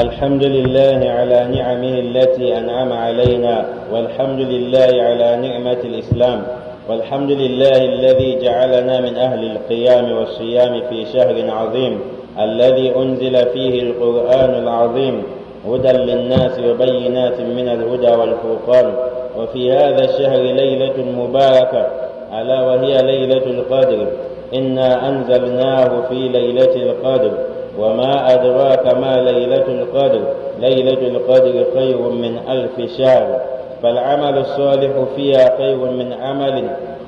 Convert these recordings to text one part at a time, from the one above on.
الحمد لله على نعمه التي أنعم علينا، والحمد لله على نعمة الإسلام، والحمد لله الذي جعلنا من أهل القيام والصيام في شهر عظيم الذي أنزل فيه القرآن العظيم هدى للناس وبينات من الهدى والفرقان. وفي هذا الشهر ليلة مباركة ألا وهي ليلة القدر. إنا أنزلناه في ليلة القدر وما أدراك ما ليلة القدر. ليلة القدر خير من 1000 شهر، فالعمل الصالح فيها خير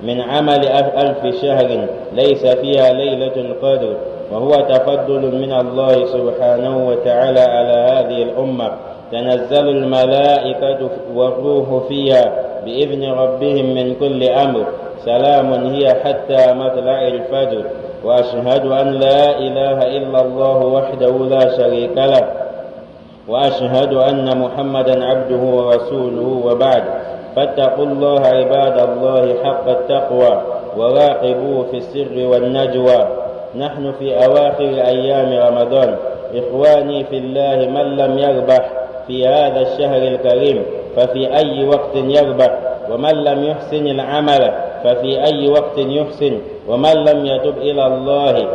من عمل 1000 شهر ليس فيها ليلة القدر، وهو تفضل من الله سبحانه وتعالى على هذه الأمة. تنزل الملائكة والروح فيها بإذن ربهم من كل أمر، سلام هي حتى مطلع الفجر. وأشهد أن لا إله إلا الله وحده لا شريك له، وأشهد أن محمدا عبده ورسوله، وبعد، فاتقوا الله عباد الله حق التقوى وراقبوه في السر والنجوى. نحن في أواخر أيام رمضان. إخواني في الله، من لم يربح في هذا الشهر الكريم ففي أي وقت يربح؟ ومن لم يحسن العمل ففي أي وقت يحسن؟ ومن لم يتب إلى الله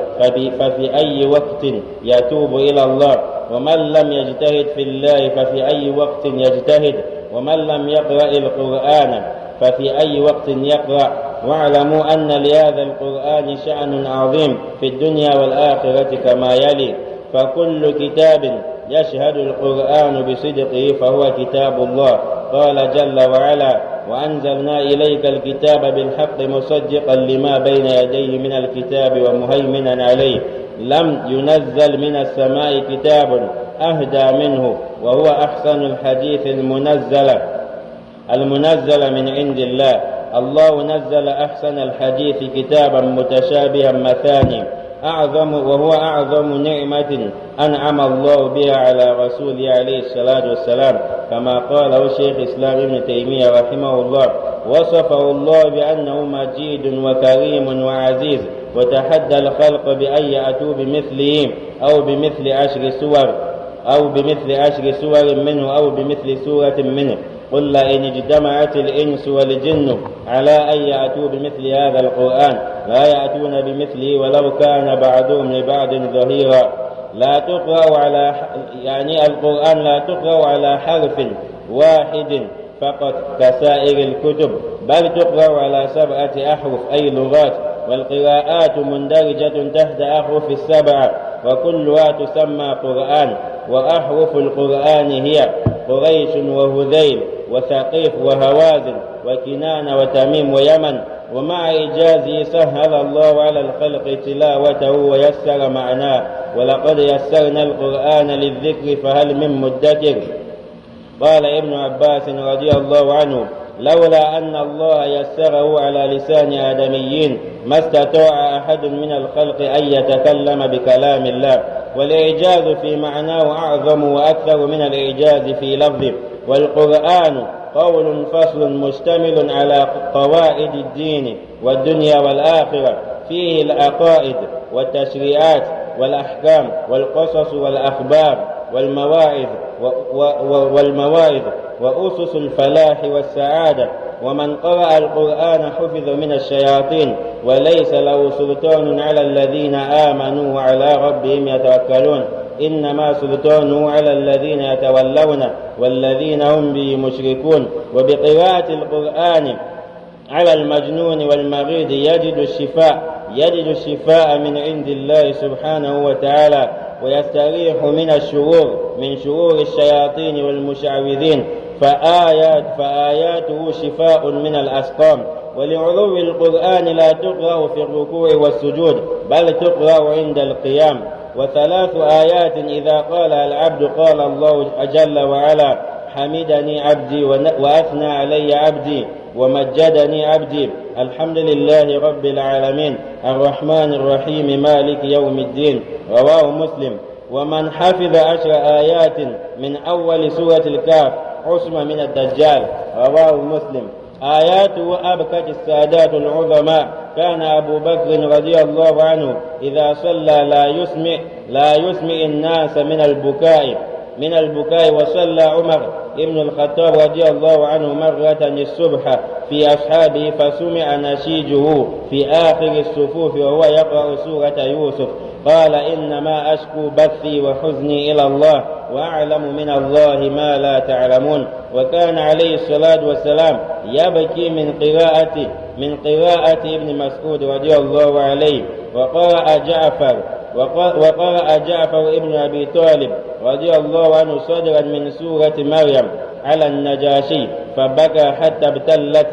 ففي أي وقت يتوب إلى الله؟ ومن لم يجتهد في الله ففي أي وقت يجتهد؟ ومن لم يقرأ القرآن ففي أي وقت يقرأ؟ واعلموا أن لهذا القرآن شأن عظيم في الدنيا والآخرة كما يلي. فكل كتاب يشهد القرآن بصدقه فهو كتاب الله. قال جل وعلا: وأنزلنا إليك الكتاب بالحق مصدقا لما بين يديه من الكتاب ومهيمنا عليه. لم ينزل من السماء كتاب أهدى منه، وهو أحسن الحديث المنزل من عند الله. الله نزل أحسن الحديث كتابا متشابها مثاني، وهو أعظم نعمة أنعم الله بها على رسوله عليه الصلاة والسلام، كما قاله شيخ الإسلام ابن تيمية رحمه الله. وصفه الله بأنه مجيد وكريم وعزيز، وتحدى الخلق بأن يأتوا بمثله أو بمثل 10 سور منه أو بمثل سورة منه. قل لئن اجتمعت الإنس والجن على أن يأتوا بمثل هذا القرآن لا يأتون بمثله ولو كان بعضهم لبعض ظهيرا. القرآن لا تقرأ على حرف واحد فقط كسائر الكتب، بل تقرأ على 7 أحرف أي لغات، والقراءات مندرجة تحت أحرف 7 وكلها تسمى قرآن. وأحرف القرآن هي قريش وهذيل وثقيف وهوازن وكنانة وتميم ويمن. ومع إيجازه سهل الله على الخلق تلاوته ويسر معناه. ولقد يسرنا القرآن للذكر فهل من مدكر. قال ابن عباس رضي الله عنه: لولا أن الله يسره على لسان آدميين ما استطاع أحد من الخلق أن يتكلم بكلام الله. والإعجاز في معناه أعظم وأكثر من الإعجاز في لفظه. والقرآن قول فصل مشتمل على قواعد الدين والدنيا والآخرة، فيه العقائد والتشريعات والأحكام والقصص والأخبار والمواعظ وأسس الفلاح والسعادة. ومن قرأ القرآن حفظ من الشياطين، وليس له سلطان على الذين آمنوا وعلى ربهم يتوكلون، إنما سلطانه على الذين يتولون والذين هم به مشركون. وبقراءة القرآن على المجنون والمريض يجد الشفاء من عند الله سبحانه وتعالى، ويستريح من شرور الشياطين والمشعوذين. فآياته شفاء من الأسقام. ولعلو القرآن لا تقرأ في الركوع والسجود، بل تقرأ عند القيام. و3 آيات إذا قالها العبد قال الله جل وعلا: حمدني عبدي وأثنى علي عبدي ومجدني عبدي. الحمد لله رب العالمين الرحمن الرحيم مالك يوم الدين. رواه مسلم. ومن حفظ 10 آيات من أول سورة الكهف عصم من الدجال. رواه مسلم. آياته أبكت السادات العظماء. كان أبو بكر رضي الله عنه إذا صلى لا يسمع الناس من البكاء، من البكاء. وصلى عمر ابن الخطاب رضي الله عنه مرة الصبح في أصحابه فسمع نشيجه في آخر الصفوف وهو يقرأ سورة يوسف. قال إنما أشكو بثي وحزني إلى الله وأعلم من الله ما لا تعلمون. وكان عليه الصلاة والسلام يبكي من قراءة ابن مسعود رضي الله عليه. وقرأ جعفر ابن أبي طالب رضي الله عنه صدرا من سورة مريم على النجاشي فبكى حتى ابتلت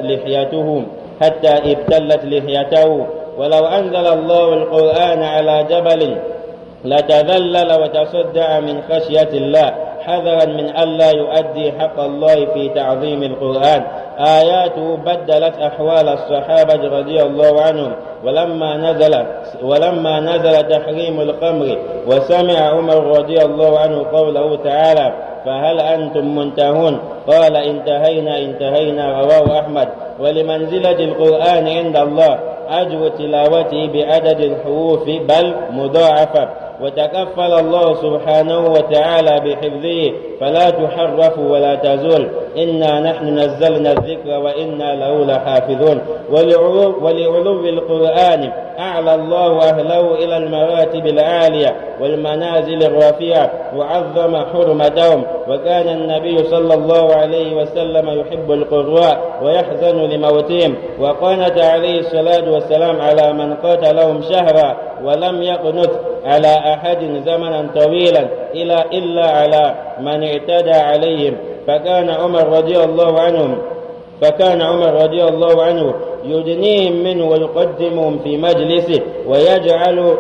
لحيته. ولو أنزل الله القرآن على جبل لتذلل وتصدع من خشية الله حذرا من ألا يؤدي حق الله في تعظيم القرآن. آياته بدلت أحوال الصحابة رضي الله عنهم. ولما نزل تحريم الخمر وسمع عمر رضي الله عنه قوله تعالى فهل أنتم منتهون قال انتهينا رواه أحمد. ولمنزلة القرآن عند الله أجر تلاوته بعدد الحروف بل مضاعفة. وتكفل الله سبحانه وتعالى بحفظه فلا تحرف ولا تزول. إنا نحن نزلنا الذكر وإنا له لحافظون. ولعلو القرآن أعلى الله أهله إلى المراتب العالية والمنازل الرفيعة وعظم حرمتهم. وكان النبي صلى الله عليه وسلم يحب القراء ويحزن لموتهم. وقنت عليه الصلاة والسلام على من قاتلهم شهرا ولم يقنت على أحد زمنا طويلا إلا على من اعتدى عليهم. فكان عمر رضي الله عنه يدنيهم منه ويقدمهم في مجلسه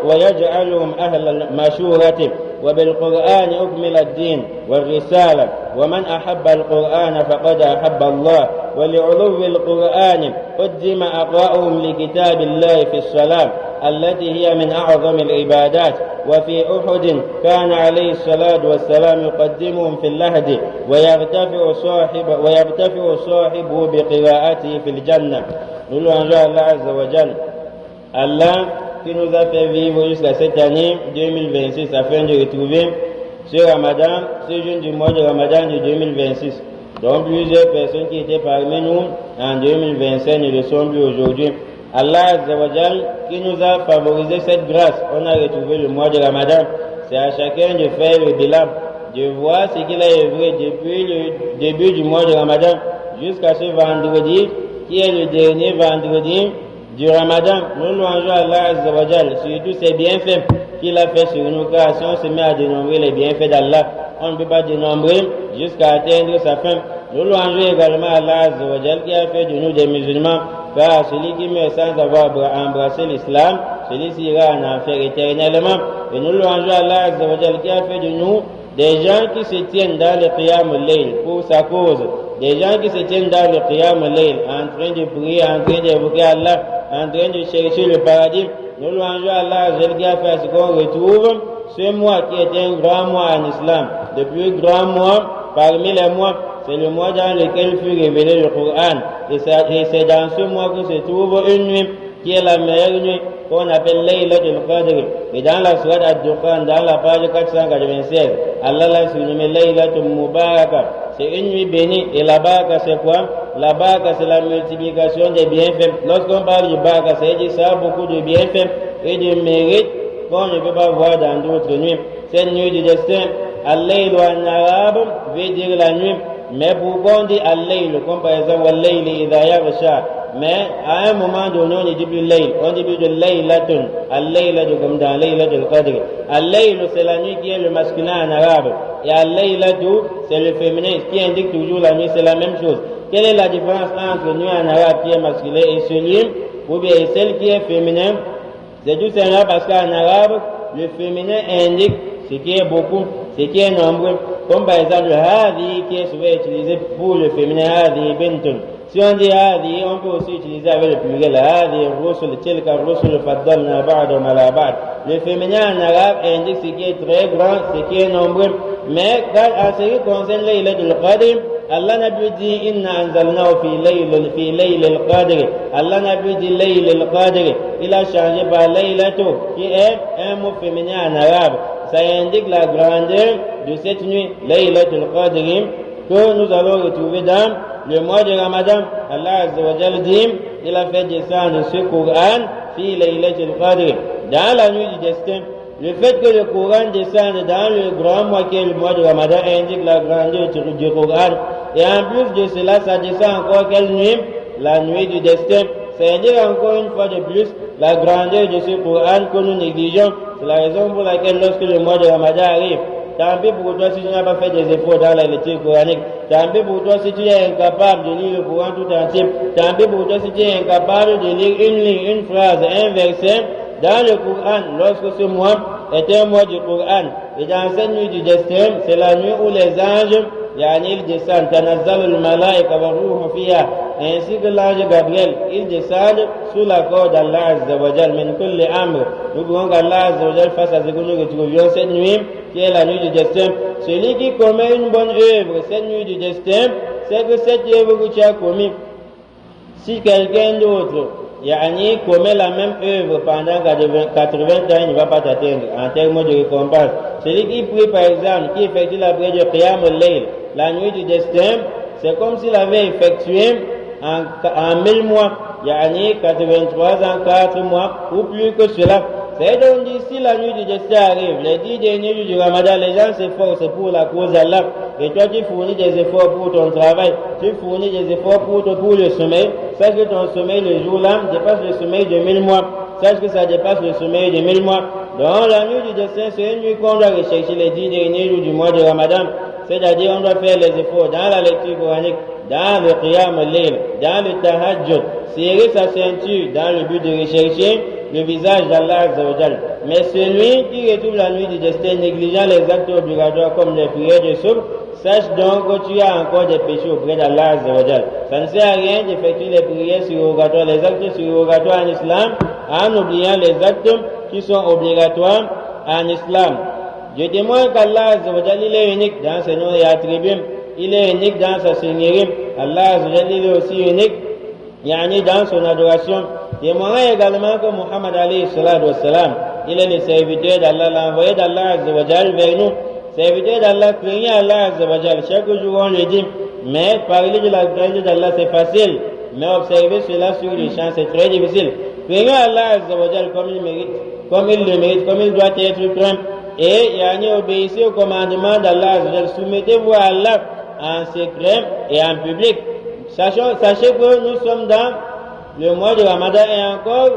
ويجعلهم أهل المشورة. وبالقرآن أكمل الدين والرسالة ومن أحب القرآن فقد أحب الله. ولعلو القرآن قدم أقرأهم لكتاب الله في الصلاة التي هي من أعظم العبادات. وفي أحد كان عليه الصلاة والسلام يقدمهم في اللحد ويرتفع صاحبه بقراءته في الجنة. Nous louons Allah Azza wa Jal, Allah qui nous a fait vivre jusqu'à cette année 2026 afin de retrouver ce Ramadan, ce jeûne du mois de Ramadan de 2026. Donc plusieurs personnes qui étaient parmi nous en 2025 ne le sont plus aujourd'hui. Allah Azza wa Jal qui nous a favorisé cette grâce, on a retrouvé le mois de Ramadan. C'est à chacun de faire le bilan, de voir ce qu'il a œuvré depuis le début du mois de Ramadan jusqu'à ce vendredi qui est le dernier vendredi du Ramadan. Nous louangeons Allah Azza wa Jal sur tous ses bienfaits qu'il a fait sur nous, car si on se met à dénombrer les bienfaits d'Allah, on ne peut pas dénombrer jusqu'à atteindre sa fin. Nous louangeons également Allah Azza wa Jal qui a fait de nous des musulmans, car celui qui meurt sans avoir embrassé l'islam, celui-ci ira en enfer éternellement. Et nous louangeons Allah Azza wa Jal qui a fait de nous des gens qui se tiennent dans le qiyam al-layl pour sa cause, des gens qui se tiennent dans le qiyam al-layl en train de prier, en train d'évoquer Allah, en train de chercher le paradis. Nous louangeons Allah Azza wa Jal qui a fait à ce qu'on retrouve ce mois qui est un grand mois en islam, le plus grand mois parmi les mois. C'est le mois dans lequel fut révélé le Coran. Et c'est dans ce mois que se trouve une nuit qui est la meilleure nuit, qu'on appelle Laylatul Qadr. Et dans la sourate Ad-Dukhan, dans la page 496, Allah l'a surnommé Laylatul Mubaraka. C'est une nuit bénie. Et la baraka, c'est quoi? La baraka, c'est la multiplication des bienfaits. Lorsqu'on parle de baraka, ça veut dire ça a beaucoup de bienfaits et de mérites qu'on ne peut pas voir dans d'autres nuits. Cette nuit du destin, Al-Layl en arabe veut dire la nuit. Mais pourquoi on dit Al-Layl, comme par exemple Al-Layl idha yaghsha? Mais à un moment donné, on ne dit plus Layl, on dit plus de Laylatun. Al-Laylatun comme dans Laylatul Qadr. Al-Layl, c'est la nuit qui est le masculin en arabe. Et Al-Laylatu, c'est le féminin qui indique toujours la nuit, c'est la même chose. Quelle est la différence entre nuit en arabe qui est masculin et celui, ou bien celle qui est féminin? C'est tout simplement parce qu'en arabe, le féminin indique ce qui est beaucoup, ce qui est nombreux. Comme par exemple Hadi qui est souvent utilisé pour le féminin, Hadi bintun. Si on dit Hadi, on peut aussi utiliser avec le pluriel Hadi, Rusul, Tilka, Rusul, Faddalna, Ba'dum, ala Ba'd. Le féminin en arabe indique ce qui est très grand, ce qui est nombreux. Mais en ce qui concerne Laylatul Qadr, Allah n'a plus dit Inna anzalnahu fi Laylil Qadr. Allah n'a plus dit Laylil Qadr. Il a changé par Laylatu, qui est un mot féminin en arabe. ça indique la grandeur de cette nuit, Laylatul Qadr, que nous allons retrouver dans le mois de Ramadan. Allah Azza wa Jalla dit, il a fait descendre ce Coran, fi Laylatul Qadr, dans la nuit du destin. Le fait que le Coran descende dans le grand mois qui est le mois de Ramadan indique la grandeur du Coran. Et en plus de cela, ça descend encore quelle nuit? La nuit du destin. Ça indique encore une fois de plus la grandeur de ce Coran que nous négligeons. C'est la raison pour laquelle lorsque le mois de Ramadan arrive, tant pis pour toi si tu n'as pas fait des efforts dans la lecture coranique. Tant pis pour toi si tu es incapable de lire le Coran tout entier. Tant pis pour toi si tu es incapable de lire une ligne, une phrase, un verset dans le Coran. Lorsque ce mois est un mois du Coran, et dans cette nuit du destin, c'est la nuit où les anges, ils descendent, tanazzalul malaika wa ruhu fiha, ainsi que l'ange Gabriel, ils descendent sous l'accord d'Allah Azza wa Jal, min kulli amr. Nous voulons qu'Allah Azza wa Jal fasse à ce que nous retrouvions cette nuit, qui est la nuit du destin. Celui qui commet une bonne œuvre, cette nuit du destin, c'est que cette œuvre que tu as commise, si quelqu'un d'autre commet la même œuvre pendant 80 ans, il ne va pas t'atteindre en termes de récompense. Celui qui prie par exemple, qui effectue la prière de Qiyam al-Layl, la nuit du destin, c'est comme s'il avait effectué en 1000 mois, 83 ans, 4 mois, ou plus que cela. C'est donc d'ici la nuit du destin arrive, les 10 derniers jours du Ramadan, les gens s'efforcent pour la cause d'Allah. Et toi, tu fournis des efforts pour ton travail, tu fournis des efforts pour le sommeil. Sache que ton sommeil le jour-là dépasse le sommeil de 1000 mois. Sache que ça dépasse le sommeil de 1000 mois. Donc la nuit du destin, c'est une nuit qu'on doit rechercher les 10 derniers jours du mois de Ramadan. C'est-à-dire on doit faire les efforts dans la lecture coranique, dans le Qiyam al-Layl, dans le Tahajjud, serrer sa ceinture dans le but de rechercher le visage d'Allah Azza wa Jal. Mais celui qui retrouve la nuit du destin négligeant les actes obligatoires comme les prières de sourd, sache donc que tu as encore des péchés auprès d'Allah Azza wa Jal. Ça ne sert à rien d'effectuer les prières surrogatoires, les actes surrogatoires en islam, en oubliant les actes qui sont obligatoires en islam. Je témoigne qu'Allah Azza wa Jal, il est unique dans ses noms et attributs, il est unique dans sa seigneurie. Allah Azza wa Jal, il est aussi unique dans son adoration. Témoignons également que Muhammad alayhi salatu wassalam, il est le serviteur d'Allah, l'envoyé d'Allah Azza wa Jal vers nous. Serviteur d'Allah, craignez Allah Azza wa Jal. Chaque jour on le dit, mais parler de la grandeur d'Allah c'est facile, mais observer cela sur le champ c'est très difficile. Craignez Allah Azza wa Jal comme il mérite, comme il le mérite, comme il doit être craint. Et obéissez au commandement d'Allah Azza wa Jal. Soumettez-vous à Allah en secret et en public. Sachez que nous sommes dans le mois de Ramadan et encore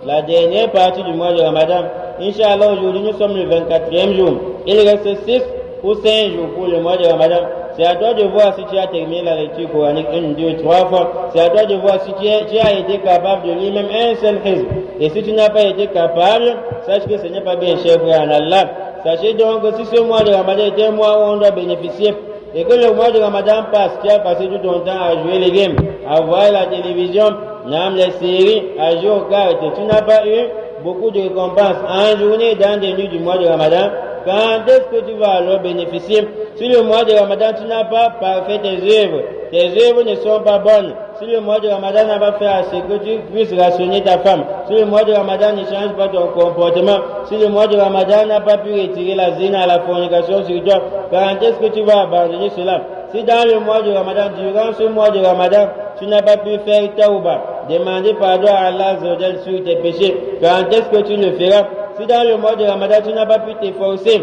la dernière partie du mois de Ramadan. Inch'Allah, aujourd'hui nous sommes le 24e jour. Il reste 6 ou 5 jours pour le mois de Ramadan. C'est à toi de voir si tu as terminé la lecture coranique 1, 2, 3 fois. C'est à toi de voir si tu as été capable de lire même un seul hizb. Et si tu n'as pas été capable, sache que ce n'est pas bien cher frère en Allah. Sachez donc que si ce mois de Ramadan est un mois où on doit bénéficier, et que le mois de Ramadan passe, tu as passé tout ton temps à jouer les games, à voir la télévision, les séries, à jouer aux cartes, tu n'as pas eu beaucoup de récompenses en journée dans des nuits du mois de Ramadan. Quand est-ce que tu vas alors bénéficier? Si le mois de Ramadan tu n'as pas parfait tes œuvres ne sont pas bonnes. Si le mois de Ramadan n'a pas fait assez que tu puisses rationner ta femme, si le mois de Ramadan ne change pas ton comportement, si le mois de Ramadan n'a pas pu retirer la zina, la fornication sur toi, quand est-ce que tu vas abandonner cela? Si dans le mois de Ramadan, durant ce mois de Ramadan, tu n'as pas pu faire tawbah, demander pardon à Allah sur tes péchés, quand est-ce que tu le feras? Si dans le mois de Ramadan, tu n'as pas pu t'efforcer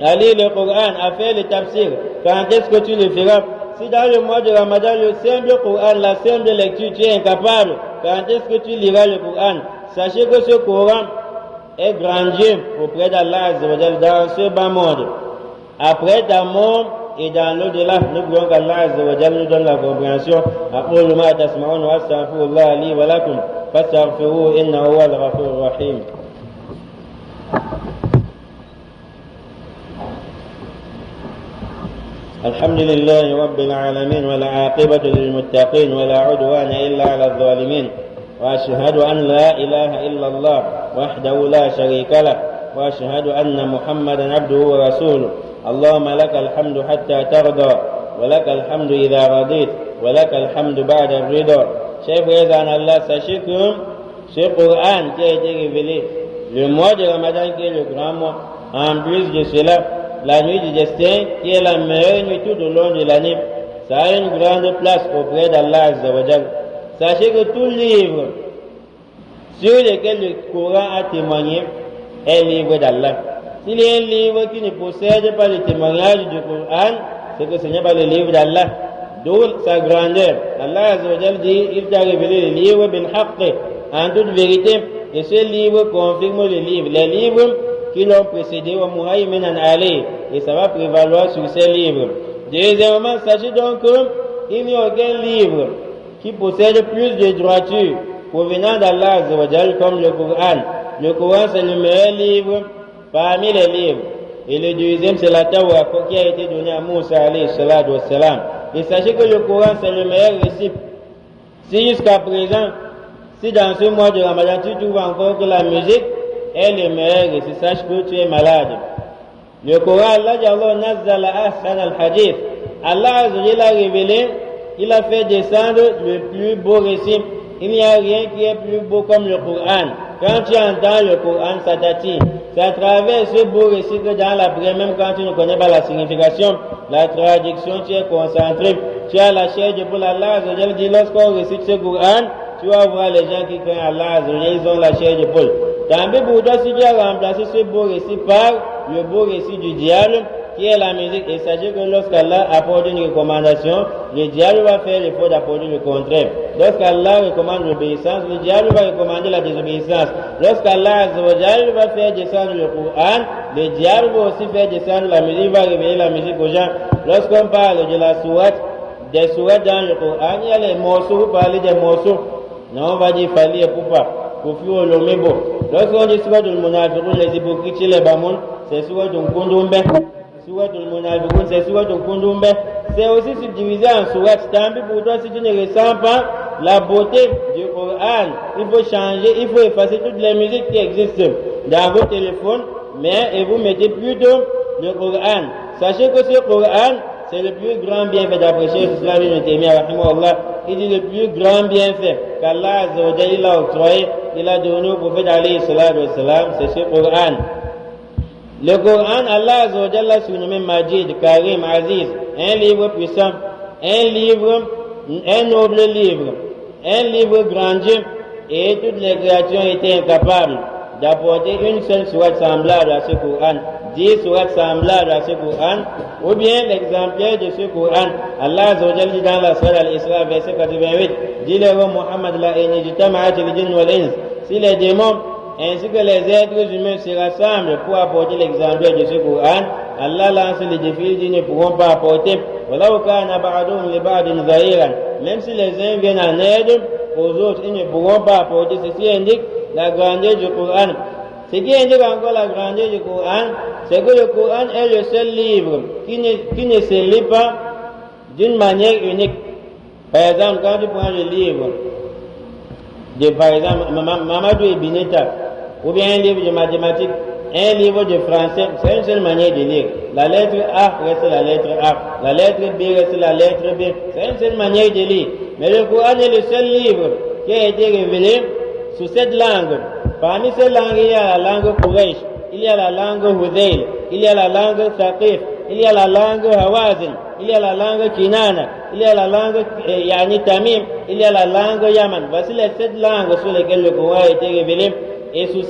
à lire le Coran, à faire le tafsir, quand est-ce que tu le feras? Si dans le mois de Ramadan, le simple Coran, la simple lecture, tu es incapable, quand est-ce que tu liras le Coran? Sachez que ce Coran est grandiose auprès d'Allah dans ce bas monde. Après ta mort et dans l'au-delà, nous voulons qu'Allah nous donne la compréhension. أقول ما تسمعون وأستغفر الله لي ولكم فاستغفروه إنه هو الغفور الرحيم. الحمد لله رب العالمين والعاقبة للمتقين ولا عدوان إلا على الظالمين وأشهد أن لا إله إلا الله وحده لا شريك له وأشهد أن محمدا عبده ورسوله اللهم لك الحمد حتى ترضى ولك الحمد إذا رضيت ولك الحمد بعد الرضا. Chers frères en Allah, sachez que ce Coran qui a été révélé le mois de Ramadan qui est le grand mois, En plus de cela, la nuit du destin, qui est la meilleure nuit tout au long de l'année, ça a une grande place auprès d'Allah Azza wa Jal. Sachez que tout livre sur lequel le Coran a témoigné est livre d'Allah. S'il y a un livre qui ne possède pas le témoignage du Coran, c'est que ce n'est pas le livre d'Allah. D'où sa grandeur. Allah Azza wa Jal dit, il t'a révélé le livre bil haqq, en toute vérité, et ce livre confirme le livre. Les livres qui l'ont précédé au Muhayminan alayh, et ça va prévaloir sur ces livres. Deuxièmement, sachez donc qu'il n'y a aucun livre qui possède plus de droiture provenant d'Allah Azza wa Jal comme le Coran. Le Coran, c'est le meilleur livre parmi les livres. Et le deuxième, c'est la Tawra qui a été donnée à Moussa alayhi salatu wa salam. Et sachez que le Coran, c'est le meilleur récit. Si jusqu'à présent, si dans ce mois de Ramadan, tu trouves encore que la musique est le meilleur récit, sache que tu es malade. Le Coran, Allah nazzala ahsan al-hadith. Allah a révélé, il a fait descendre le plus beau récit. Il n'y a rien qui est plus beau comme le Coran. Quand tu entends le Coran, ça t'attire. C'est à travers ce beau récit que dans la prière, même quand tu ne connais pas la signification, la traduction, tu es concentré. Tu as la chair de poule. Allah dit, lorsqu'on récite ce Coran, tu vas voir les gens qui craignent Allah, ils ont la chair de poule. Tant pis pour toi si tu as remplacé ce beau récit par le beau récit du diable, qui est la musique. Et sachez que lorsqu'Allah apporte une recommandation, le diable va faire l'effort d'apporter le contraire. Lorsqu'Allah recommande l'obéissance, le diable va recommander la désobéissance. Lorsqu'Allah va faire descendre le Coran, le diable va aussi faire descendre la musique, va révéler la musique aux gens. Lorsqu'on parle de la sourate, des sourates dans le Coran, il y a les morceaux, vous parlez des morceaux. Non, on va dire Fali et Poupa, Kofi Olomebo. Lorsqu'on dit sourate al-Munafiqun, les hypocrites, les Bamoun, c'est sourate al-Kundumbe. Sourate al-Munafiqun, c'est sourate al-Kundumbe. C'est aussi subdivisé en sourates. Tant pis pour toi si tu ne ressens pas la beauté du Coran. Il faut changer, il faut effacer toutes les musiques qui existent dans vos téléphones, et vous mettez plutôt le Coran. Sachez que ce Coran, c'est le plus grand bienfait d'après Cheikh Islam ibn Taymiyyah rahimahullah. Il dit le plus grand bienfait qu'Allah Azza wa Jalla il a octroyé, il a donné au prophète alayhi salatu wa salam, c'est ce Coran. Le Coran, Allah Azza wa Jalla surnommé Majid, Karim, Aziz, un livre puissant, un noble livre, un livre grandiose, et toutes les créatures étaient incapables d'apporter une seule sourate semblable à ce Coran, 10 sourates semblables à ce Coran, ou bien l'exemplaire de ce Coran. Allah Azza wa Jalla dit dans la Sourate Al-Isra, verset 88, dis-leur Muhammad la inijtama'at al-jinn wal-ins, si les démons ainsi que les êtres humains se rassemblent pour apporter l'exemplaire de ce Coran, Allah lance le défi, ils ne pourront pas apporter. Même si les uns viennent en aide aux autres, ils ne pourront pas apporter. Ceci indique la grandeur du Coran. Ce qui indique encore la grandeur du Coran, c'est que le Coran est le seul livre qui ne se lit pas d'une manière unique. Par exemple, quand tu prends le livre de, par exemple, Mamadou Ibineta, ou bien un livre de mathématiques, un livre de français, c'est une seule manière de lire. La lettre A reste la lettre A, la lettre B reste la lettre B. C'est une seule manière de lire. Mais le Coran est le seul livre qui a été révélé sous cette langue. Parmi ces langues, il y a la langue Quraysh, il y a la langue Hudayl, il y a la langue Thaqif, il y a la langue Hawazin, il y a la langue Kinana, il y a la langue Tamim, il y a la langue Yaman. Voici les 7 langues sur lesquelles le Coran a été révélé. Et sous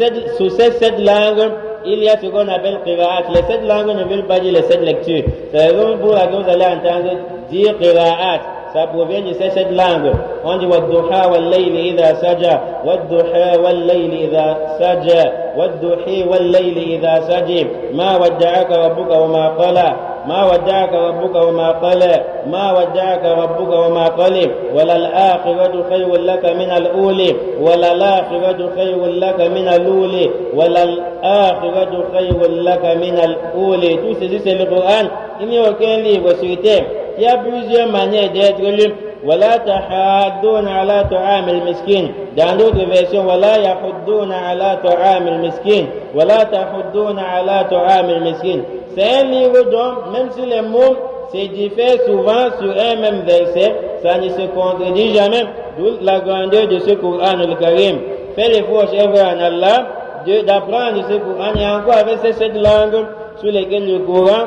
ces 7 langues, il y a ce qu'on appelle qira'at. Les 7 langues ne veulent pas dire les 7 lectures. C'est la raison pour laquelle vous allez entendre dire qira'at. Ça provient de ces 7 langues. On dit Wadduha wal-layli idha saja, Wadduha wal-layli idha saja, Wadduhi wal-layli idha saji, Ma wadda'aka rabbuka wa ma qala, Ma wadda'aka rabbuka wa ma qala, Ma wadda'aka rabbuka wa ma qali, Walal akhiratu khayrun laka min al-uli, Walal akhiratu khayrun laka min al-uli, Walal akhiratu khayrun laka min al-uli. Tout ceci c'est le Coran. Il n'y a aucun livre sur terre. Il y a plusieurs manières d'être lu. ولا تحاضون على طعام المسكين. Dans d'autres versions, ولا يحضون على طعام المسكين. ولا تحضون على طعام المسكين. C'est un livre dont, même si les mots se diffèrent souvent sur un même verset, ça ne se contredit jamais. D'où la grandeur de ce Coran al-Karim. Fais l'effort, cher frère en Allah, d'apprendre ce Coran et encore avec ces 7 langues sur lesquelles le Coran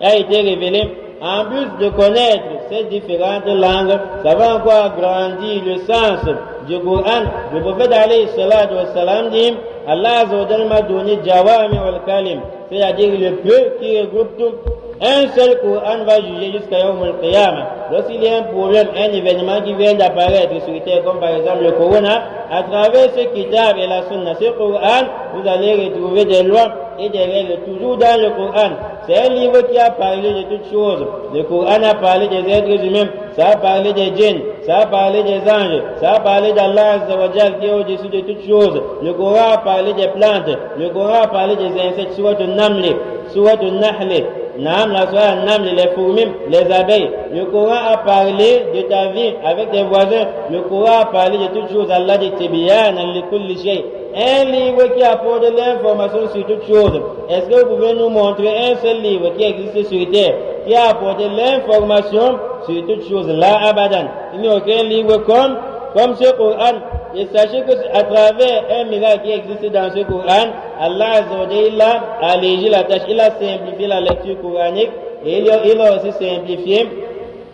a été révélé. En plus de connaître ces différentes langues, ça va encore agrandir le sens du Coran. Le prophète alayhi salatu wa salam dit, Allah azza wa jalla m'a donné Jawami al-Kalim, c'est-à-dire le peu qui regroupe tout. Un seul Coran va juger jusqu'à Yawm al-Qiyamah. Lorsqu'il y a un problème, un événement qui vient d'apparaître sur terre, comme par exemple le Corona, à travers ce kitab et la sunna, ce Coran, vous allez retrouver des lois et des règles toujours dans le Coran. C'est un livre qui a parlé de toutes choses. Le Coran a parlé des êtres humains, ça a parlé des djinns, ça a parlé des anges, ça a parlé d'Allah Azza wa Jal qui est au-dessus de toutes choses. Le Coran a parlé des plantes, le Coran a parlé des insectes, Surat al-Naml, Surat al-Nahl, la Surat al-Naml, les fourmis, les abeilles. Le Coran a parlé de ta vie avec tes voisins. Le Coran a parlé de toutes choses. Allah dit Tibiyan li-kulli shay. Un livre qui apporte de l'information sur toutes choses. Est-ce que vous pouvez nous montrer un seul livre qui existe sur terre, qui a apporté l'information sur toutes choses? Là, abadan. Il n'y a aucun livre comme ce Coran. Et sachez que à travers un miracle qui existe dans ce Coran, Allah Azza wa Jalla a allégé la tâche, il a simplifié la lecture coranique et il a aussi simplifié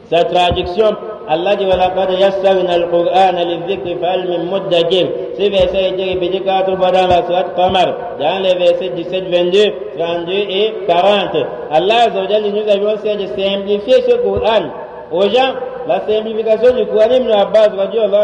sa traduction. Allah dit وَلَقَدْ يَسَّرْنَا الْقُرْآنَ لِلذِّكْرِ فَهَلْ مِن مُدَّكِرٍ. Ce verset a été répété 4 fois dans la sourate Qamar, dans les versets 17, 22, 32 et 40. Allah Azza wa Jalla nous avions essayé de simplifier ce Coran aux gens. La simplification du Coran, Ibn Abbas,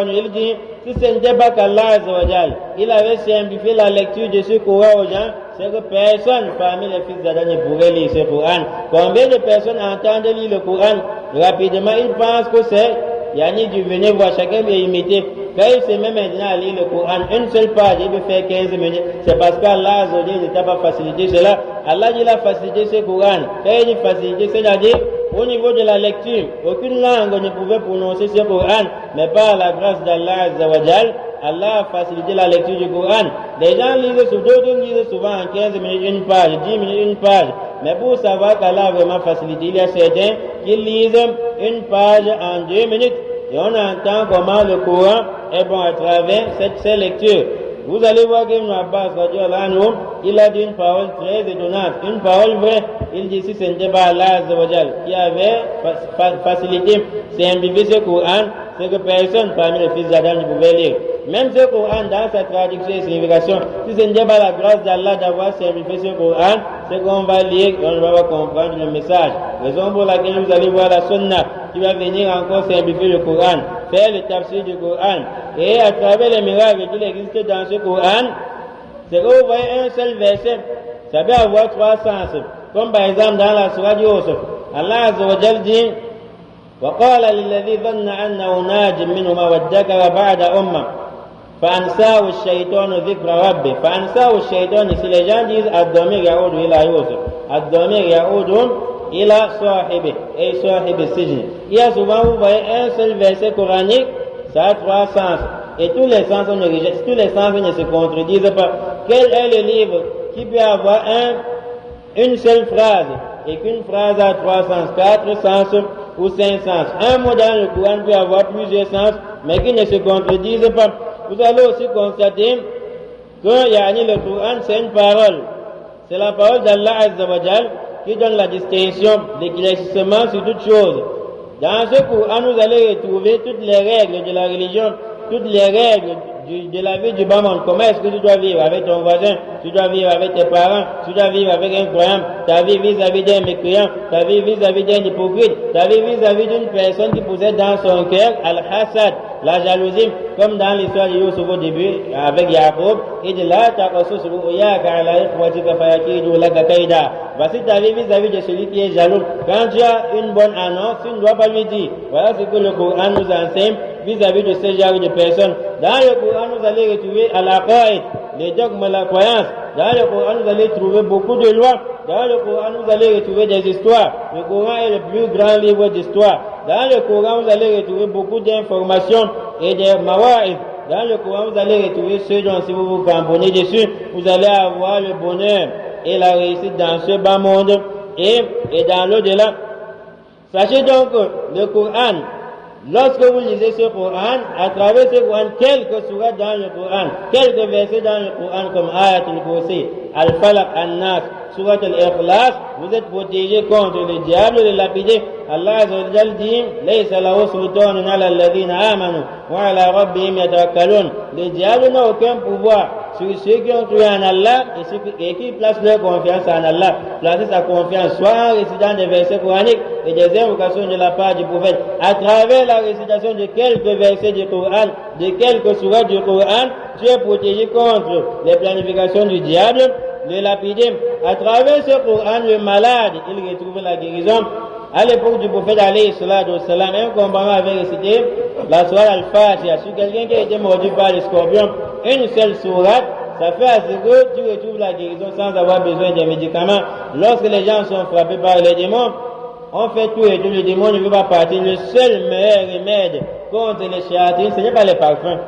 il dit, si ce n'était pas qu'Allah Azza wa Jalla, il avait simplifié la lecture de ce Coran aux gens, c'est que personne parmi les fils d'Adam ne pourrait lire ce Coran. Combien de personnes entendent lire le Coran rapidement? Ils pensent que c'est Yani du venez voir, chacun veut imiter. Quand il se met maintenant à lire le Coran, une seule page, il peut faire 15 minutes. C'est parce qu'Allah Azza wa Jalla ne t'a pas facilité cela. Allah dit a facilité ce Coran. Quand il dit facilité, c'est-à-dire au niveau de la lecture, aucune langue ne pouvait prononcer ce Coran, mais par la grâce d'Allah Azza wa Jalla, Allah a facilité la lecture du Coran. Les gens lisent, d'autres lisent souvent en 15 minutes une page, 10 minutes une page. Mais pour savoir qu'Allah a vraiment facilité, il y a certains qui lisent une page en 2 minutes. Et on entend comment le Coran est bon à travers ces lectures. Vous allez voir qu'Ibn Abbas, il a dit une parole très étonnante, une parole vraie. Il dit si ce n'était pas Allah Azza wa Jalla qui avait facilité, simplifié ce Coran, c'est que personne parmi les fils d'Adam ne pouvait lire. Même ce Coran, dans sa traduction et signification, si ce n'était pas la grâce d'Allah d'avoir simplifié ce Coran, c'est qu'on va lire et on va comprendre le message. Raison pour laquelle vous allez voir la sunna qui va venir encore simplifier le Coran, faire le tafsir du Coran. Et à travers les miracles qui existent dans ce Coran, c'est que vous voyez un seul verset, ça peut avoir 3 sens. Comme par exemple dans la Surah Yusuf, Allah Azza wa Jalla dit وقال للذي ظن أنه ناج منهما وادكر بعد أمة فأنساه الشيطان ذكر ربه. فأنساه الشيطان, si les gens disent الضمير يعود إلى يوسف, الضمير يعود إلى صاحبه أي صاحب السجن. Il y a souvent, vous voyez, un seul verset coranique, ça a 3 sens. Et tous les sens ne se contredisent pas. Quel est le livre qui peut avoir une seule phrase et qu'une phrase a 3 sens, 4 sens ou 5 sens? Un mot dans le Coran peut avoir plusieurs sens, mais qui ne se contredisent pas. Vous allez aussi constater que le Coran, c'est une parole. C'est la parole d'Allah Azza wa Jal qui donne la distinction, l'éclaircissement sur toutes choses. Dans ce Coran, vous allez retrouver toutes les règles de la religion, toutes les règles de la vie du bas monde. Comment est-ce que tu dois vivre avec ton voisin, tu dois vivre avec tes parents, tu dois vivre avec un croyant, ta vie vis-à-vis d'un mécréant, ta vie vis-à-vis d'un hypocrite, ta vie vis-à-vis d'une personne qui possède dans son cœur al-hasad, la jalousie, comme dans l'histoire de Yusuf au début avec Jacob, et de là, voici ta vie vis-à-vis de celui qui est jaloux. Quand tu as une bonne annonce, tu ne dois pas lui dire. Voilà ce que le Coran nous enseigne vis-à-vis de ce genre de personnes. Dans le Coran, vous allez retrouver al-aqaïd, les dogmes, la croyance. Dans le Coran, vous allez trouver beaucoup de lois. Dans le Coran, vous allez retrouver des histoires. Le Coran est le plus grand livre d'histoire. Dans le Coran, vous allez retrouver beaucoup d'informations et des mawa'id. Dans le Coran, vous allez retrouver ceux dont si vous vous cramponnez dessus, vous allez avoir le bonheur et la réussite dans ce bas monde et dans l'au-delà. Sachez donc que le Coran, Lorsque vous lisez ce Coran, à travers ce Coran, quelques sourates dans le Coran, quelques versets dans le Coran comme Ayatul Kursi, Al-Falaq, An-Nas, Surat Al-Ikhlas, vous êtes protégés contre le diable, le lapidé. Allah Azza wa Jal dit, Laysa lahu sultanun ala alladhina amanu wa ala rabbihim yatawakkalun. Le diable n'a aucun pouvoir sur ceux qui ont cru en Allah et qui placent leur confiance en Allah. Placer sa confiance soit en récitant des versets coraniques et des invocations de la part du prophète. À travers la récitation de quelques versets du Coran, de quelques sourates du Coran, tu es protégé contre les planifications du diable, le lapidé. À travers ce Coran, le malade, il retrouve la guérison. À l'époque du prophète alayhi salatu wassalam, un compagnon avait récité la sourate Al-Fatiha sur quelqu'un qui a été mordu par les scorpions. Une seule sourate, ça fait assez que tu retrouves la guérison sans avoir besoin des médicaments. Lorsque les gens sont frappés par les démons, on fait tout et tout, le démon ne veut pas partir. Le seul meilleur remède contre les chéatines, ce n'est pas les parfums.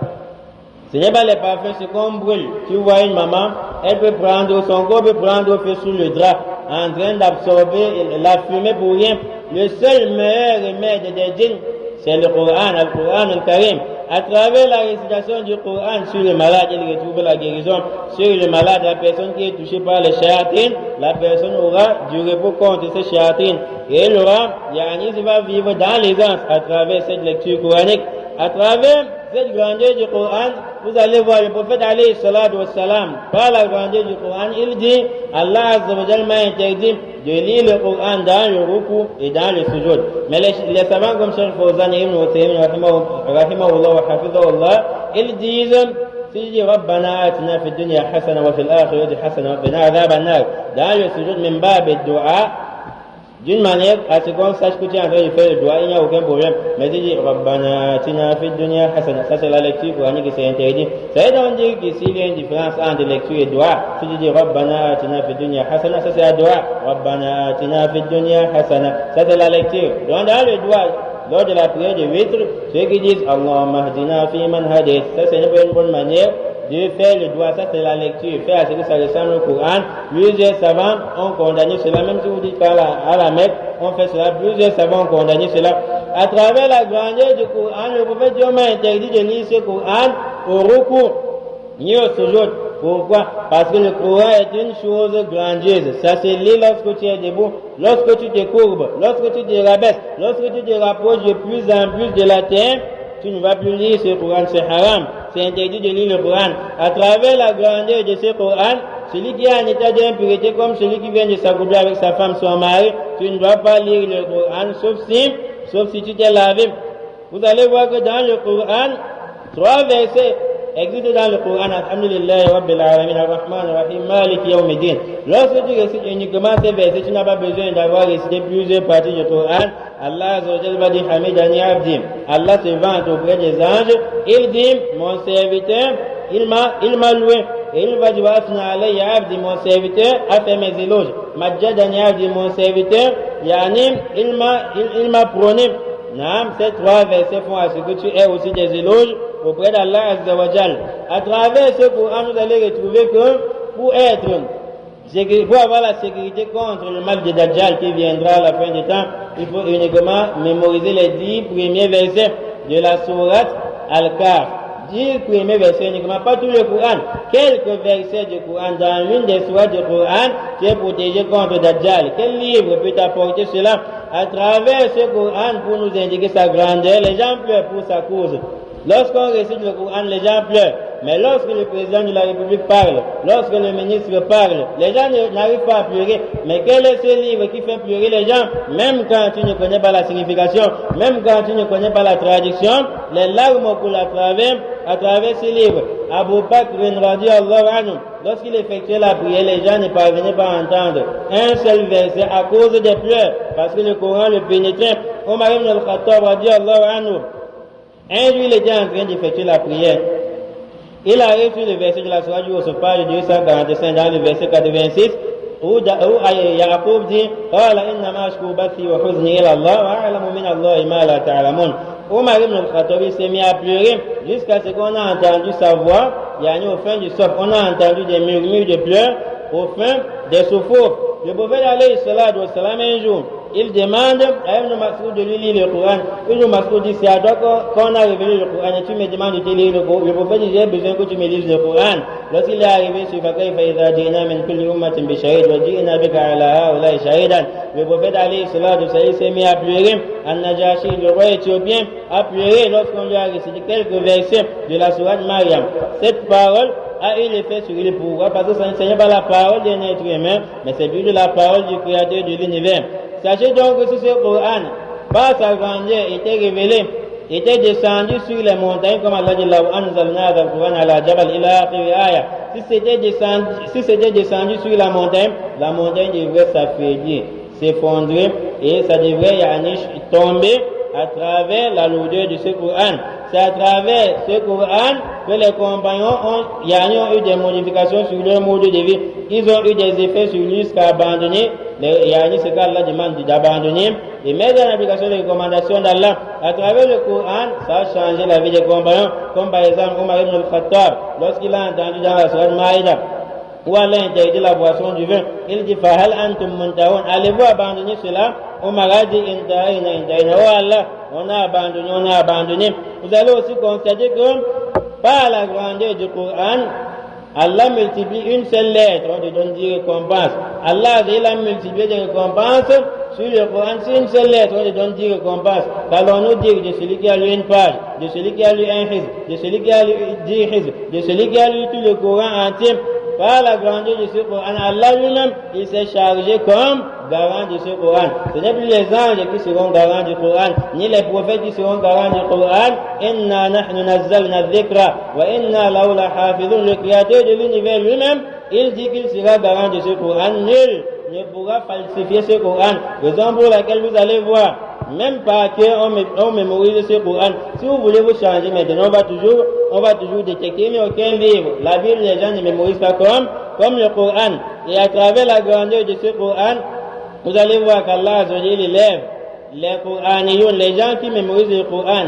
Ce n'est pas les parfums, c'est qu'on brûle. Tu vois une maman, elle peut prendre, son corps peut prendre feu sous le drap, en train d'absorber la fumée pour rien. Le seul meilleur remède des djinns, c'est le Coran, le Coran al-Karim. À travers la récitation du Coran sur le malade, il retrouve la guérison. Sur le malade, la personne qui est touchée par les chéatines, la personne aura du repos contre ces chéatines. Et il aura, il va vivre dans l'aisance à travers cette lecture coranique. À travers cette grandeur du Coran, vous allez voir le prophète alayhi salatu wassalam, par la grandeur du Coran, il dit, Allah Azza wa Jal m'a interdit de lire le Coran dans le ruku et dans le sujoud. Mais les savants comme Cheikh Fawzan ibn Uthaymin, rahimahullah wa hafizahullah, ils disent, si je dis Rabbana atina fi dunya hasana wa fil akhirati hasana wa qina adhaban nar, dans le sujoud min bab ad-du'a, d'une manière à ce qu'on sache que tu es en train de faire le doigt, il n'y a aucun problème. Mais tu dis Rabbana atina fid dunya hasana, ça c'est la lecture coranique qui s'est interdite. Ça veut donc dire que s'il y a une différence entre lecture et doigt, si tu dis Rabbana atina fid dunya hasana, ça c'est la doigt. Rabbana atina fid dunya hasana, ça c'est la lecture. Donc dans le doigt, lors de la prière de vitre, ceux qui disent Allahumma hdina fi man hadith, ça c'est une bonne manière de faire le doigt, ça c'est la lecture, faire à ce que ça ressemble au Coran. Plusieurs savants ont condamné cela, même si vous dites qu'à la Mecque, on fait cela, plusieurs savants ont condamné cela. À travers la grandeur du Coran, le prophète Dieu m'a interdit de lire ce Coran au recours, ni au sujoud. Pourquoi? Parce que le Coran est une chose grandiose. Ça se lit lorsque tu es debout, lorsque tu te courbes, lorsque tu te rabaisses, lorsque tu te rapproches de plus en plus de la terre. Tu ne vas plus lire ce Coran, c'est haram, c'est interdit de lire le Coran. À travers la grandeur de ce Coran, celui qui est en état d'impurité, comme celui qui vient de s'accoupler avec sa femme, son mari, tu ne dois pas lire le Coran, sauf si tu t'es lavé. Vous allez voir que dans le Coran, 3 versets existent dans le Coran. Alhamdulillah, Rabbil Alamin, Ar-Rahman, Ar-Rahim, Malik, Yawmiddin. Lorsque tu récites uniquement ces versets, tu n'as pas besoin d'avoir récité plusieurs parties du Coran. Allah Azza wa Jalla va dire Hamidani Abdi. Allah se vante auprès des anges. Il dit, mon serviteur, il m'a loué. Et il va dire, Afna alayya Abdi, mon serviteur a fait mes éloges. Majjadani Abdi, mon serviteur, Yani, il m'a prôné. Naam, ces 3 versets font à ce que tu aies aussi des éloges auprès d'Allah Azza wa Jalla. À travers ce Coran, vous allez retrouver que pour avoir la sécurité contre le mal de Dajjal qui viendra à la fin du temps, il faut uniquement mémoriser les 10 premiers versets de la sourate Al-Kahf. 10 premiers versets uniquement, pas tout le Coran. Quelques versets du Coran. Dans l'une des sourates du Coran, tu es protégé contre Dajjal. Quel livre peut t'apporter cela? À travers ce Coran, pour nous indiquer sa grandeur, les gens pleurent pour sa cause. Lorsqu'on récite le Coran, les gens pleurent. Mais lorsque le président de la République parle, lorsque le ministre parle, les gens n'arrivent pas à pleurer. Mais quel est ce livre qui fait pleurer les gens? Même quand tu ne connais pas la signification, même quand tu ne connais pas la traduction, les larmes coulent à travers ce livre. Abu Bakr radiyallahu anhu, lorsqu'il effectuait la prière, les gens ne parvenaient pas à entendre un seul verset à cause des pleurs, parce que le Coran le pénétrait. Omar ibn al-Khattab radiyallahu anhu, un jour il était en train d'effectuer la prière. Il arrive sur le verset de la sourate Yusuf, page 245, dans le verset 86, où Yaqub dit Qala innama ashku bathi wa huzni ila Allah wa a'lamu min Allah ma la ta'lamun. Omar ibn al-Khattab s'est mis à pleurer jusqu'à ce qu'on a entendu sa voix, au fin du sof, on a entendu des murmures de pleurs, au fin des souffles. Le prophète alayhi salatu wassalam un jour, il demande à Ibn Mas'ud de lui lire le Coran. Ibn Mas'ud dit, c'est à toi qu'on a révélé le Coran et tu me demandes de te lire le Coran. Le prophète dit, j'ai besoin que tu me lises le Coran. Lorsqu'il est arrivé sur فَكَيْفَ إِذَا جِئْنَا مِنْ كُلِّ أُمَّةٍ بِشَهِيدٍ وَجِئْنَا بِكَ عَلَى هَؤُلَاءِ شَهِيدًا. Le prophète alayhi salatu wa sallam s'est mis à pleurer. An-Najashi, le roi éthiopien, a pleuré lorsqu'on lui a récité quelques versets de la sourate Maryam. Cette parole a eu l'effet sur lui. Pourquoi? Parce que ce n'est pas la parole d'un être humain, mais c'est plutôt la parole du Créateur de l'univers. Sachez donc que si ce Coran, par sa grandeur, était révélé, était descendu sur les montagnes, comme Allah dit, si c'était descendu sur la montagne devrait s'affaiblir, s'effondrer, et ça devrait tomber à travers la lourdeur de ce Coran. C'est à travers ce Coran que les compagnons ont eu des modifications sur leur mode de vie. Ils ont eu des effets sur lui jusqu'à abandonner. Ce qu'Allah demande d'abandonner et mettre en application les recommandations d'Allah. À travers le Coran, ça a changé la vie des compagnons. Comme par exemple Omar ibn al-Khattab, lorsqu'il a entendu dans la sourate Maïda, où Allah interdit la boisson du vin, il dit Fahal antum muntahun, allez-vous abandonner cela? Omar a dit Intaïna, oh Allah, on a abandonné. Vous allez aussi constater que par la grandeur du Coran, Allah multiplie une seule lettre, on te donne 10 récompenses. Allah a multiplié des récompenses sur le Coran, c'est une seule lettre, on te donne 10 récompenses. Qu'allons-nous dire de celui qui a lu une page, de celui qui a lu un hizb, de celui qui a lu 10 hizb, de celui qui a lu tout le Coran entier? Par la grandeur de ce Coran, Allah lui-même, il s'est chargé comme garant de ce Coran. Ce n'est plus les anges qui seront garants du Coran, ni les prophètes qui seront garants du Coran. Inna nahnu nazzalna dhikra wa inna lahu lahafidhun. Le Créateur de l'univers lui-même, il dit qu'il sera garant de ce Coran. Nul ne pourra falsifier ce Coran. Raison pour laquelle vous allez voir, même par cœur, on mémorise ce Coran. Si vous voulez vous changer maintenant, on va toujours détecter, mais aucun livre. La Bible, les gens ne mémorisent pas comme le Coran. Et à travers la grandeur de ce Coran, vous allez voir qu'Allah élève les Coraniyoun, les gens qui mémorisent le Coran,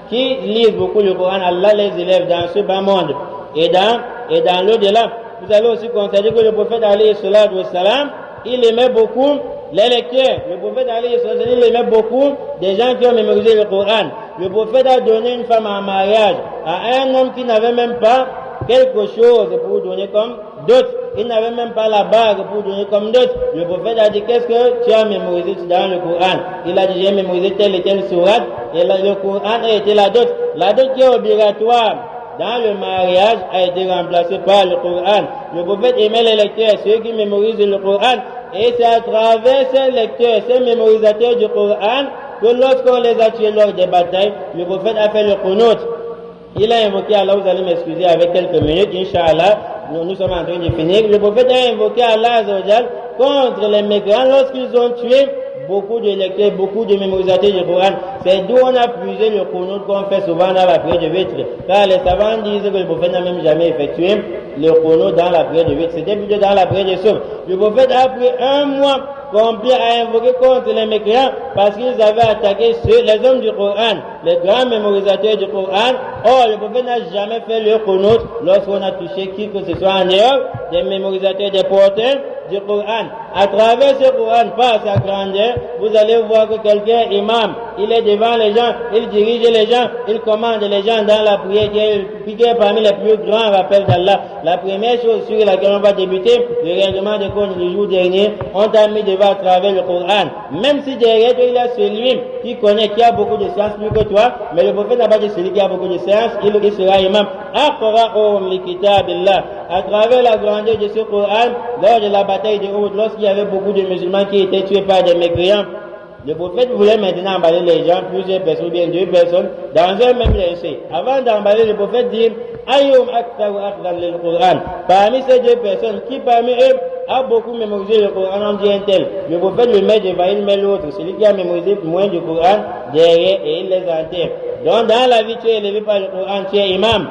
qui lisent beaucoup le Coran, Allah les élève dans ce bas monde. Et dans l'au-delà, vous allez aussi constater que le prophète alayhi salatu wa salam, il aimait beaucoup les lecteurs. Le prophète alayhi salatu wa salam, il aimait beaucoup des gens qui ont mémorisé le Coran. Le prophète a donné une femme en mariage à un homme qui n'avait même pas quelque chose pour donner comme d'autres. Il n'avait même pas la bague pour donner comme d'autres. Le prophète a dit, qu'est-ce que tu as mémorisé dans le Coran? Il a dit, j'ai mémorisé telle et telle sourate, et le Coran a été la dot. La dot qui est obligatoire dans le mariage a été remplacée par le Coran. Le prophète aimait les lecteurs, ceux qui mémorisent le Coran, et c'est à travers ces lecteurs, ces mémorisateurs du Coran, que lorsqu'on les a tués lors des batailles, le prophète a fait le qunut. Il a invoqué Allah, vous allez m'excuser avec quelques minutes, Inch'Allah, nous sommes en train de finir. Le prophète a invoqué Allah Azzawajal contre les mécréants lorsqu'ils ont tué beaucoup de lecteurs, beaucoup de mémorisateurs du Coran. C'est d'où on a puisé le qunut qu'on fait souvent dans la prière de vitre. Car les savants disent que le prophète n'a même jamais effectué le qunut dans la prière de vitre. C'était plutôt dans la prière de souffle. Le prophète a pris un mois complet à invoquer contre les mécréants parce qu'ils avaient attaqué les hommes du Coran, les grands mémorisateurs du Coran. Or, le prophète n'a jamais fait le qunut lorsqu'on a touché qui que ce soit en dehors des mémorisateurs, des porteurs du Coran. À travers ce Coran, par sa grandeur, vous allez voir que quelqu'un, imam, il est devant les gens, il dirige les gens, il commande les gens dans la prière qui est parmi les plus grands rappels d'Allah. La première chose sur laquelle on va débuter, le règlement de compte du jour dernier, on t'a mis devant à travers le Coran. Même si derrière toi, il y a celui qui connaît, qui a beaucoup de science plus que toi, mais le prophète n'a pas dit celui qui a beaucoup de science, il sera imam. À travers la grandeur de ce Coran, lors de la bataille de Uhud, lorsqu'il y avait beaucoup de musulmans qui étaient tués par des mécréants, le prophète voulait maintenant emballer les gens, plusieurs personnes, bien 2 personnes, dans un même lycée. Avant d'emballer, le prophète dit, Ayyum aktaru akhdal lil Coran. Parmi ces 2 personnes, qui parmi eux a beaucoup mémorisé le Coran, on dit un tel. Le prophète le met devant, il met l'autre. Celui qui a mémorisé moins du Coran, derrière, et il les enterre. Donc, dans la vie, tu es élevé par le Coran, tu es imam.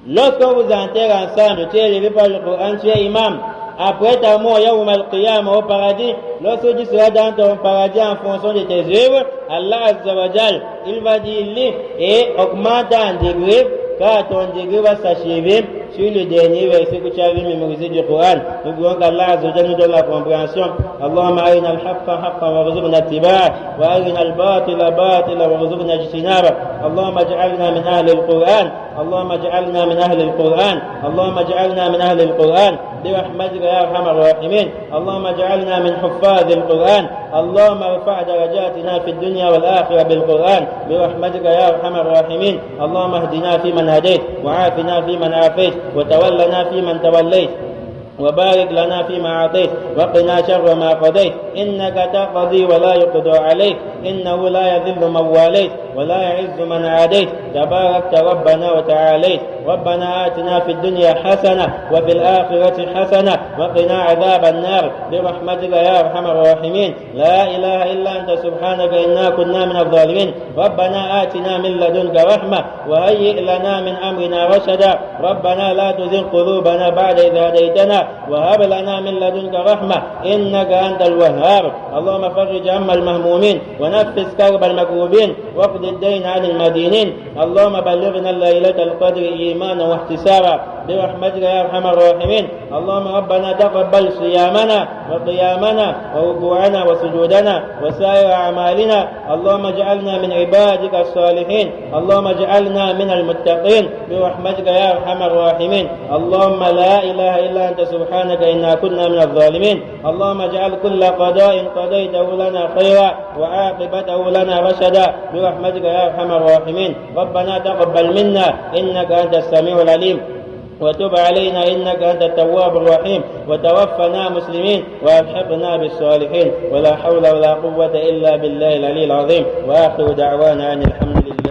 Lorsqu'on vous enterre ensemble, tu es élevé par le Coran, tu es imam. Après ta mort, Yawm al-Qiyamah au paradis, lorsque tu seras dans ton paradis en fonction de tes œuvres, Allah Azzawajal, il va dire lis et augmente en degré, car ton degré va s'achever sur le dernier verset que tu avais mémorisé du Coran. Nous voulons qu'Allah Azza wa Jalla nous donne la compréhension. Allahumma arina al-haqqa haqqan warzuqna ittiba'ah wa arina al-batila batilan warzuqna ijtinabah. Allahumma ij'alna min ahli al-Quran. اللهم اجعلنا من أهل القرآن اللهم اجعلنا من أهل القرآن برحمتك يا أرحم الراحمين. اللهم اجعلنا من حفاظ القرآن. اللهم ارفع درجاتنا في الدنيا والآخرة بالقرآن برحمتك يا أرحم الراحمين. اللهم اهدنا فيمن هديت وعافنا فيمن عافيت وتولنا فيمن توليت وبارك لنا فيما أعطيت وقنا شر ما قضيت إنك تقضي ولا يقضى عليك إنه لا يذل من واليت ولا يعز من عاديت تباركت ربنا وتعاليت. ربنا آتنا في الدنيا حسنة وفي الآخرة حسنة وقنا عذاب النار برحمتك يا أرحم الراحمين. لا إله إلا أنت سبحانك إنا كنا من الظالمين. ربنا آتنا من لدنك رحمة وهيئ لنا من أمرنا رشدا. ربنا لا تزغ قلوبنا بعد إذ هديتنا وهب لنا من لدنك رحمة إنك أنت الوهاب. اللهم فرج هم المهمومين ونفس كرب المكروبين واقض الدين عن المدينين. اللهم بلغنا ليلة القدر إيمانا واحتسابا برحمتك يا أرحم الراحمين. اللهم ربنا تقبل صيامنا وقيامنا وركوعنا وسجودنا وسائر أعمالنا. اللهم اجعلنا من عبادك الصالحين. اللهم اجعلنا من المتقين برحمتك يا أرحم الراحمين. اللهم لا إله إلا أنت سبحانك إنا كنا من الظالمين. اللهم اجعل كل قضاء قضيته لنا خيرا وعاقبته لنا رشدا برحمتك يا أرحم الراحمين. ربنا تقبل منا إنك أنت السميع العليم وتب علينا إنك أنت التواب الرحيم وتوفنا مسلمين وألحقنا بالصالحين. ولا حول ولا قوة إلا بالله العلي العظيم. وآخر دعوانا أن الحمد لله.